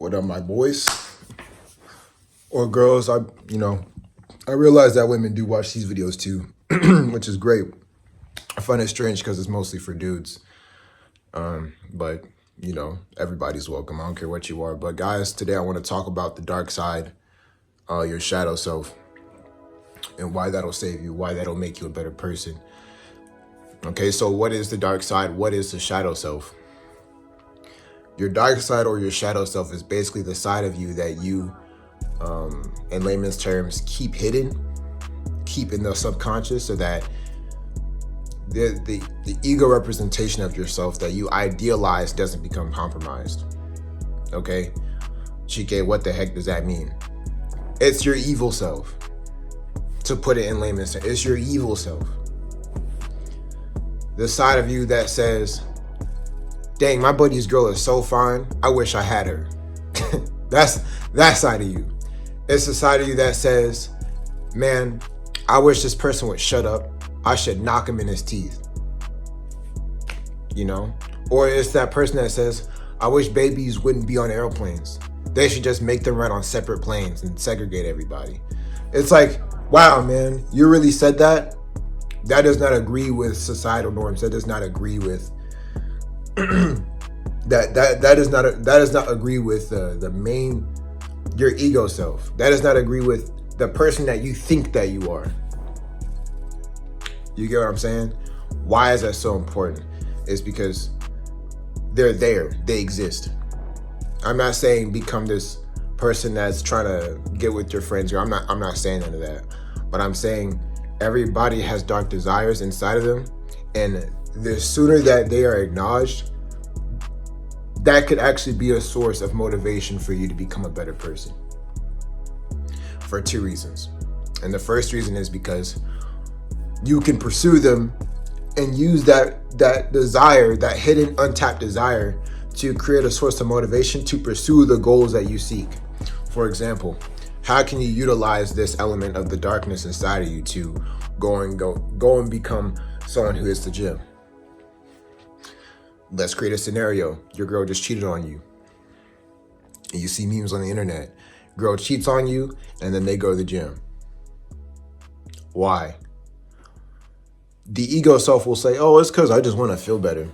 What up, my boys or girls? I realize that women do watch these videos too, which is great. I find it strange because it's mostly for dudes. But everybody's welcome. I don't care what you are. But guys, today I want to talk about the dark side, your shadow self, and why that'll save you, why that'll make you a better person. Okay, so what is the dark side? What is the shadow self? Your dark side or your shadow self is basically the side of you that you, in layman's terms, keep hidden, keep in the subconscious, so that the ego representation of yourself that you idealize doesn't become compromised. Okay, Chike, what the heck does that mean? It's your evil self. To put it in layman's terms, it's your evil self. The side of you that says, dang, my buddy's girl is so fine, I wish I had her. That's that side of you. It's the side of you that says, man, I wish this person would shut up. I should knock him in his teeth. Or it's that person that says, I wish babies wouldn't be on airplanes. They should just make them run on separate planes and segregate everybody. It's like, wow, man, you really said that? That does not agree with societal norms. That does not agree with that does not agree with your ego self. That does not agree with the person that you think that you are. You get what I'm saying? Why is that so important? It's because they're there. They exist. I'm not saying become this person that's trying to get with your friends. I'm not saying none of that. But I'm saying everybody has dark desires inside of them, and the sooner that they are acknowledged, that could actually be a source of motivation for you to become a better person. For two reasons. And the first reason is because you can pursue them and use that desire, that hidden untapped desire, to create a source of motivation to pursue the goals that you seek. For example, how can you utilize this element of the darkness inside of you to go and become someone who hits the gym? Let's create a scenario. Your girl just cheated on you. And you see memes on the internet. Girl cheats on you and then they go to the gym. Why? The ego self will say, oh, it's because I just want to feel better.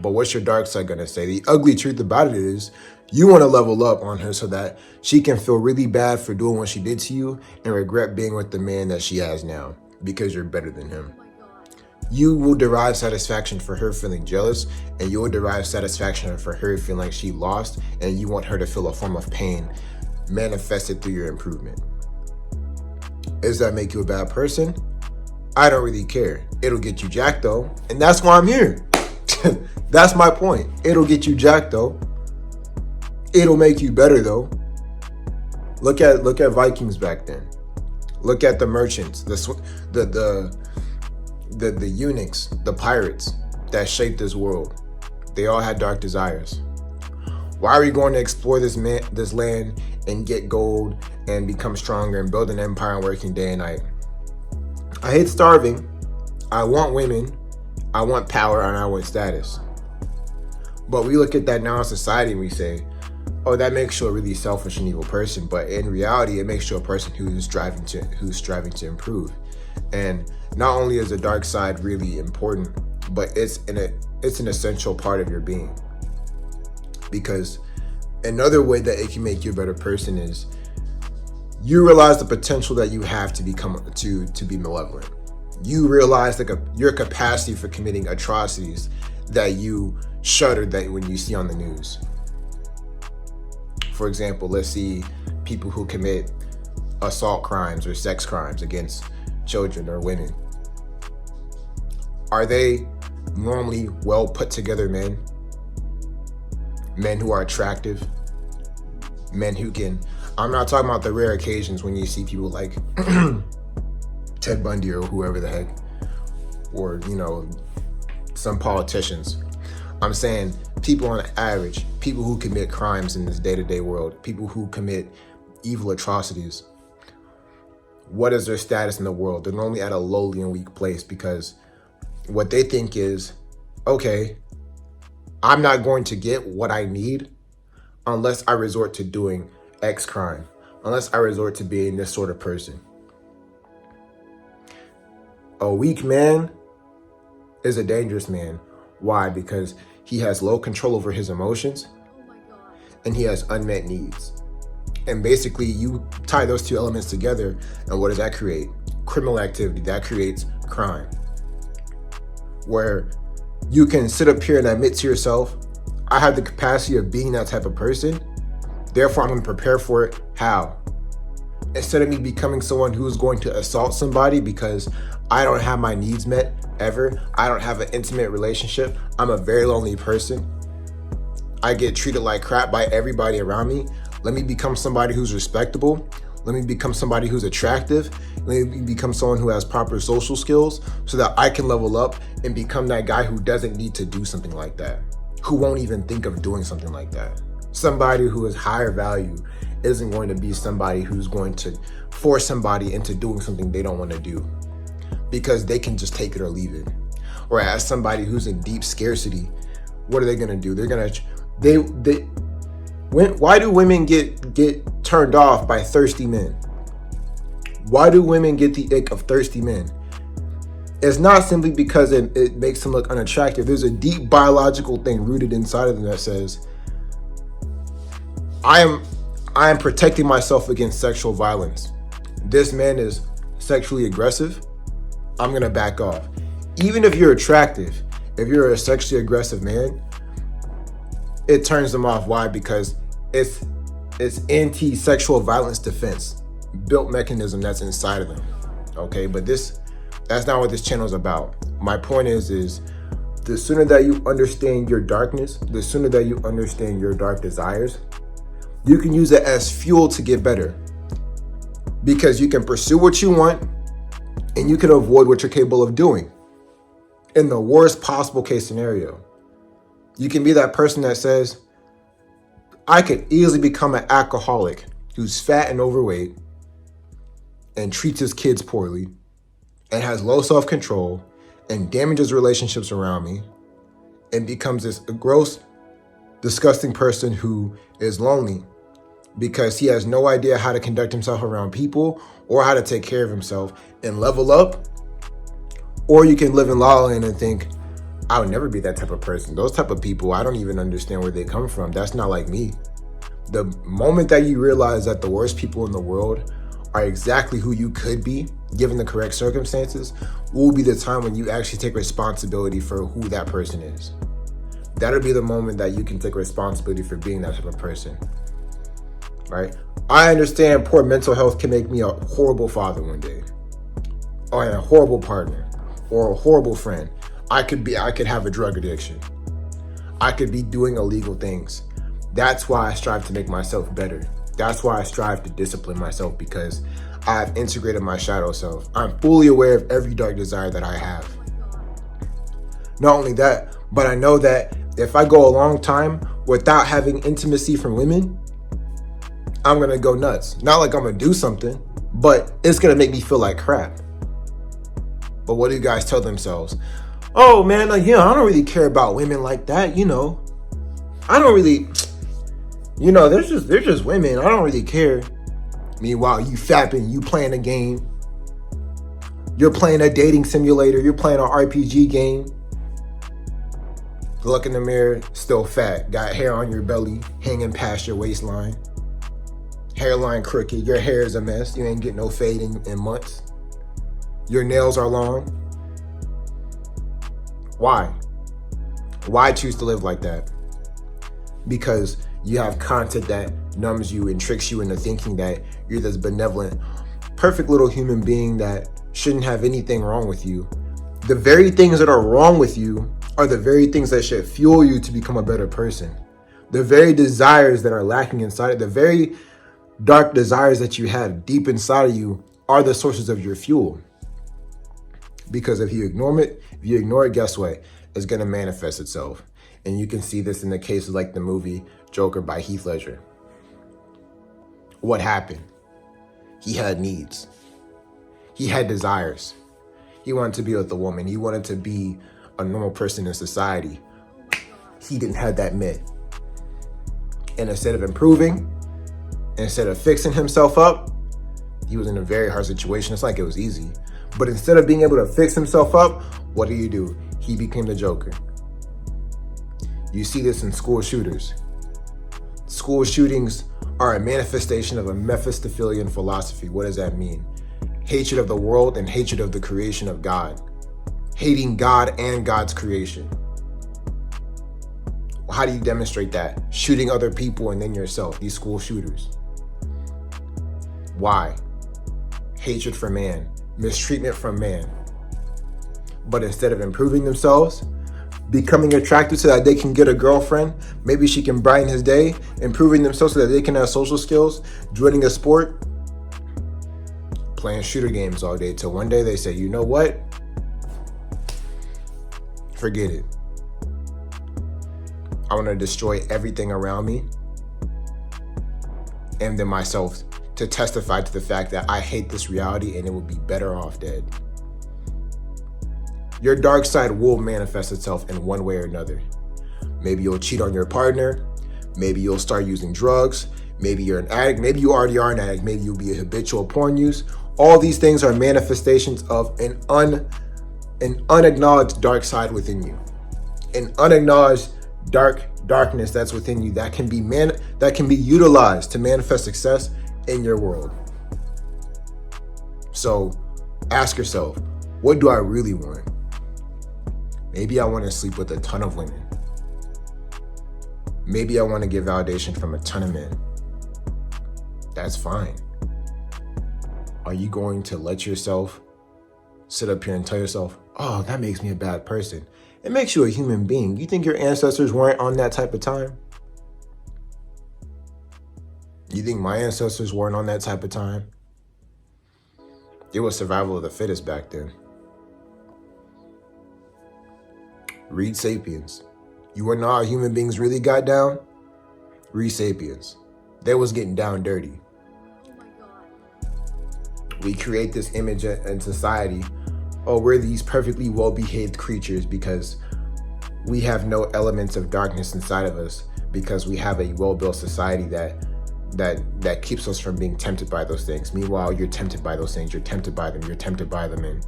But what's your dark side going to say? The ugly truth about it is you want to level up on her so that she can feel really bad for doing what she did to you and regret being with the man that she has now because you're better than him. You will derive satisfaction for her feeling jealous, and you will derive satisfaction for her feeling like she lost, and you want her to feel a form of pain manifested through your improvement. Does that make you a bad person? I don't really care. It'll get you jacked though, and that's why I'm here. That's my point. It'll get you jacked though. It'll make you better though. Look at Vikings back then. Look at the merchants, the eunuchs, the pirates that shaped this world. They all had dark desires. Why are we going to explore this land and get gold and become stronger and build an empire working day and night? I hate starving. I want women. I want power, and I want status. But we look at that now in society and we say, oh, that makes you a really selfish and evil person. But in reality, it makes you a person who's striving to improve. And not only is the dark side really important, but it's an essential part of your being. Because another way that it can make you a better person is you realize the potential that you have to be malevolent. You realize your capacity for committing atrocities that you shudder that when you see on the news. For example, let's see people who commit assault crimes or sex crimes against children or women. Are they normally well put together men? Men who are attractive? Men who can, I'm not talking about the rare occasions when you see people like Ted Bundy or whoever the heck, or some politicians. I'm saying people on average, people who commit crimes in this day-to-day world, people who commit evil atrocities. What is their status in the world? They're normally at a lowly and weak place because what they think is, okay, I'm not going to get what I need unless I resort to doing X crime, unless I resort to being this sort of person. A weak man is a dangerous man. Why? Because he has low control over his emotions and he has unmet needs. And basically you tie those two elements together, and what does that create? Criminal activity. That creates crime. Where you can sit up here and admit to yourself, I have the capacity of being that type of person, therefore I'm going to prepare for it. How? Instead of me becoming someone who's going to assault somebody because I don't have my needs met ever, I don't have an intimate relationship, I'm a very lonely person, I get treated like crap by everybody around me, let me become somebody who's respectable, let me become somebody who's attractive, let me become someone who has proper social skills so that I can level up and become that guy who doesn't need to do something like that, who won't even think of doing something like that. Somebody who is higher value isn't going to be somebody who's going to force somebody into doing something they don't want to do because they can just take it or leave it. Whereas somebody who's in deep scarcity, what are they going to do? They're going to, why do women get turned off by thirsty men? Why do women get the ick of thirsty men? It's not simply because it makes them look unattractive. There's a deep biological thing rooted inside of them that says, I am protecting myself against sexual violence. This man is sexually aggressive. I'm gonna back off. Even if you're attractive, if you're a sexually aggressive man, it turns them off. Why? Because it's anti-sexual violence defense built mechanism that's inside of them. Okay, but that's not what this channel is about. My point is the sooner that you understand your darkness, the sooner that you understand your dark desires, you can use it as fuel to get better, because you can pursue what you want and you can avoid what you're capable of doing. In the worst possible case scenario, you can be that person that says, I could easily become an alcoholic who's fat and overweight and treats his kids poorly and has low self-control and damages relationships around me and becomes this gross, disgusting person who is lonely because he has no idea how to conduct himself around people or how to take care of himself and level up. Or you can live in La La Land and think, I would never be that type of person. Those type of people, I don't even understand where they come from. That's not like me. The moment that you realize that the worst people in the world are exactly who you could be, given the correct circumstances, will be the time when you actually take responsibility for who that person is. That'll be the moment that you can take responsibility for being that type of person, right? I understand poor mental health can make me a horrible father one day, or a horrible partner, or a horrible friend. I could have a drug addiction. I could be doing illegal things. That's why I strive to make myself better. That's why I strive to discipline myself, because I've integrated my shadow self. I'm fully aware of every dark desire that I have. Not only that, but I know that if I go a long time without having intimacy from women, I'm gonna go nuts. Not like I'm gonna do something, but it's gonna make me feel like crap. But what do you guys tell themselves? Oh man, like, I don't really care about women like that, I don't really, they're just women. I don't really care. Meanwhile, you fapping, you playing a game. You're playing a dating simulator. You're playing an RPG game. Look in the mirror, still fat. Got hair on your belly, hanging past your waistline. Hairline crooked. Your hair is a mess. You ain't getting no fade in months. Your nails are long. Why? Why choose to live like that? Because you have content that numbs you and tricks you into thinking that you're this benevolent, perfect little human being that shouldn't have anything wrong with you. The very things that are wrong with you are the very things that should fuel you to become a better person. The very desires that are lacking inside, the very dark desires that you have deep inside of you are the sources of your fuel. Because if you ignore it, guess what? It's gonna manifest itself. And you can see this in the cases like the movie Joker by Heath Ledger. What happened? He had needs. He had desires. He wanted to be with a woman. He wanted to be a normal person in society. He didn't have that met. And instead of improving, instead of fixing himself up, he was in a very hard situation. It's like it was easy. But instead of being able to fix himself up, what do? He became the Joker. You see this in school shooters. School shootings are a manifestation of a Mephistophelian philosophy. What does that mean? Hatred of the world and hatred of the creation of God. Hating God and God's creation. How do you demonstrate that? Shooting other people and then yourself, these school shooters. Why? Hatred for man, mistreatment from man. But instead of improving themselves, becoming attracted so that they can get a girlfriend, maybe she can brighten his day, improving themselves so that they can have social skills, joining a sport, playing shooter games all day, till one day they say, you know what? Forget it. I want to destroy everything around me and then myself to testify to the fact that I hate this reality and it would be better off dead. Your dark side will manifest itself in one way or another. Maybe you'll cheat on your partner. Maybe you'll start using drugs. Maybe you're an addict. Maybe you already are an addict. Maybe you'll be a habitual porn use. All these things are manifestations of an unacknowledged dark side within you. An unacknowledged darkness that's within you that can be utilized to manifest success in your world. So ask yourself, what do I really want? Maybe I want to sleep with a ton of women. Maybe I want to get validation from a ton of men. That's fine. Are you going to let yourself sit up here and tell yourself, oh, that makes me a bad person? It makes you a human being. You think your ancestors weren't on that type of time? You think my ancestors weren't on that type of time? It was survival of the fittest back then. Read Sapiens. You wanna know how human beings really got down? Read Sapiens. They was getting down dirty. Oh my God. We create this image in society, oh, we're these perfectly well-behaved creatures because we have no elements of darkness inside of us, because we have a well-built society that keeps us from being tempted by those things. Meanwhile, you're tempted by those things, you're tempted by them, and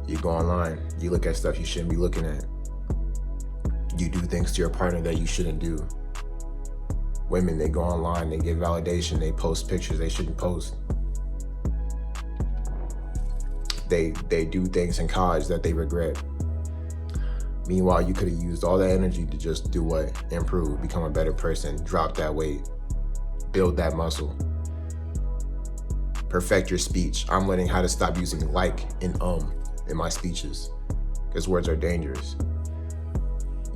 you go online, you look at stuff you shouldn't be looking at. You do things to your partner that you shouldn't do. Women, they go online, they get validation, they post pictures they shouldn't post. They do things in college that they regret. Meanwhile, you could have used all that energy to just do what? Improve, become a better person, drop that weight, build that muscle, perfect your speech. I'm learning how to stop using like and in my speeches because words are dangerous.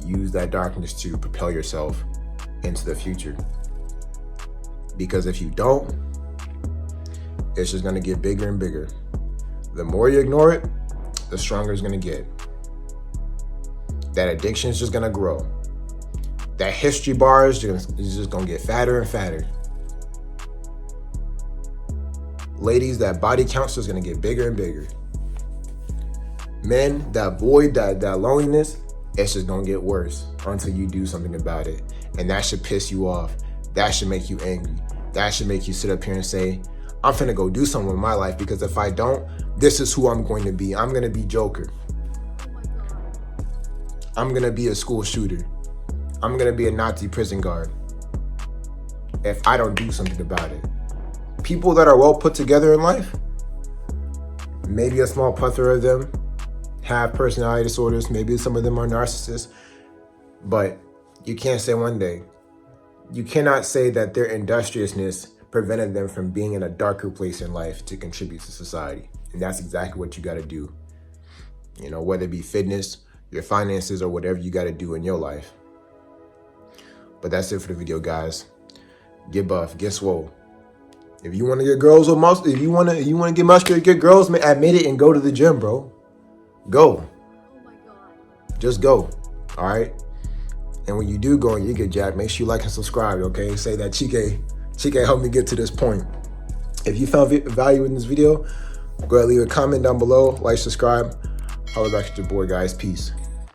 Use that darkness to propel yourself into the future. Because if you don't, it's just gonna get bigger and bigger. The more you ignore it, the stronger it's gonna get. That addiction is just gonna grow. That history bar is just gonna get fatter and fatter. Ladies, that body count is just gonna get bigger and bigger. Men, that void, that loneliness, it's just gonna get worse until you do something about it. And that should piss you off. That should make you angry. That should make you sit up here and say, I'm finna go do something with my life, because if I don't, this is who I'm going to be. I'm gonna be Joker. Oh my God. I'm gonna be a school shooter. I'm gonna be a Nazi prison guard if I don't do something about it. People that are well put together in life, maybe a small plethora of them have personality disorders, maybe some of them are narcissists, but you can't say one day. You cannot say that their industriousness prevented them from being in a darker place in life to contribute to society. And that's exactly what you gotta do. You know, whether it be fitness, your finances, or whatever you gotta do in your life. But that's it for the video, guys. Get buff, get swole. If you wanna get girls with muscle, if you wanna get muscular, get girls, admit it and go to the gym, bro. Go. Oh my God. Just go. All right. And when you do go and you get jacked, make sure you like and subscribe. Okay. Say that Chike helped me get to this point. If you found value in this video, go ahead and leave a comment down below. Like, subscribe. Holla back at your boy, guys. Peace.